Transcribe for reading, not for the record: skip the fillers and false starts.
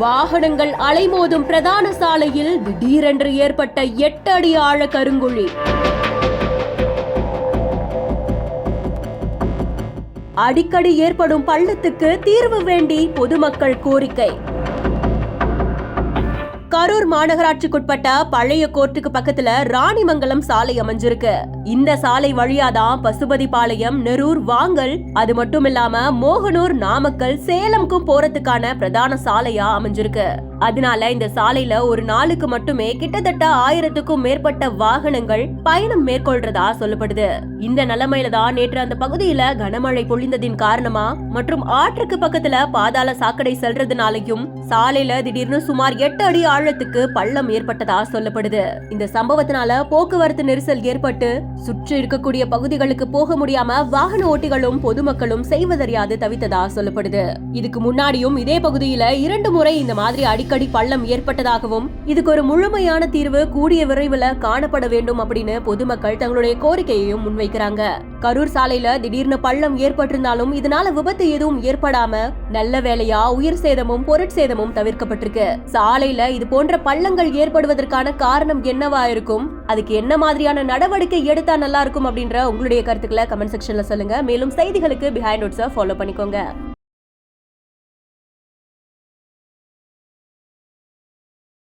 வாகனங்கள் அலைமோதும் பிரதான சாலையில் திடீரென்று ஏற்பட்ட 8 அடி ஆழ கருங்குழி. அடிக்கடி ஏற்படும் பள்ளத்துக்கு தீர்வு வேண்டி பொதுமக்கள் கோரிக்கை. கரூர் மாநகராட்சிக்குட்பட்ட பழைய கோர்ட்டுக்கு பக்கத்துல ராணிமங்கலம் சாலை அமைஞ்சிருக்கு. இந்த சாலை வழியாதான் பசுபதிபாளையம், நெரூர், வாங்கல், அது மட்டும் இல்லாம மோகனூர், நாமக்கல், சேலம்க்கும் போறதுக்கான பிரதான சாலையா அமைஞ்சிருக்கு. அதனால இந்த சாலையில ஒரு நாளுக்கு மட்டுமே கிட்டத்தட்ட 1000க்கும் மேற்பட்ட வாகனங்கள் பயணம் மேற்கொள்றதா சொல்லப்படுது. இந்த நிலைமையில தான் நேற்று அந்த பகுதியில கனமழை பொழிந்ததின் காரணமா மற்றும் ஆற்றுக்கு பக்கத்துல பாதாள சாக்கடை செல்றதுனாலையும் சாலையில திடீர்னு சுமார் 8 அடி ஆழத்துக்கு பள்ளம் ஏற்பட்டதா சொல்லப்படுது. இந்த சம்பவத்தினால போக்குவரத்து நெரிசல் ஏற்பட்டு சுற்றி இருக்கக்கூடிய பகுதிகளுக்கு போக முடியாம வாகன ஓட்டிகளும் பொதுமக்களும் செய்வதறியாது தவித்ததா சொல்லப்படுது. இதுக்கு முன்னாடியும் இதே பகுதியில 2 முறை இந்த மாதிரி அடிக்கடி பள்ளம் ஏற்பட்டதாகவும் இதுக்கு ஒரு முழுமையான தீர்வு கூடிய விரைவில் காணப்பட வேண்டும் அப்படின்னு பொதுமக்கள் தங்களுடைய கோரிக்கையையும் முன்வைக்கிறாங்க. கரூர் சாலையில திடீர்னு பள்ளம் ஏற்பட்டிருந்தாலும் இதனால விபத்து எதுவும் ஏற்படாம நல்ல வேலையா உயிர் சேதமும் பொருட்சேதமும் தவிர்க்கப்பட்டிருக்கு. சாலையில இது போன்ற பள்ளங்கள் ஏற்படுவதற்கான காரணம் என்னவா இருக்கும், அதுக்கு என்ன மாதிரியான நடவடிக்கை எடுத்தா நல்லா இருக்கும் அப்படின்ற உங்களுடைய கருத்துக்களை கமெண்ட் செக்ஷன்ல சொல்லுங்க. மேலும் செய்திகளுக்கு பிஹைண்ட் நோட்ஸை ஃபாலோ பண்ணிக்கோங்க.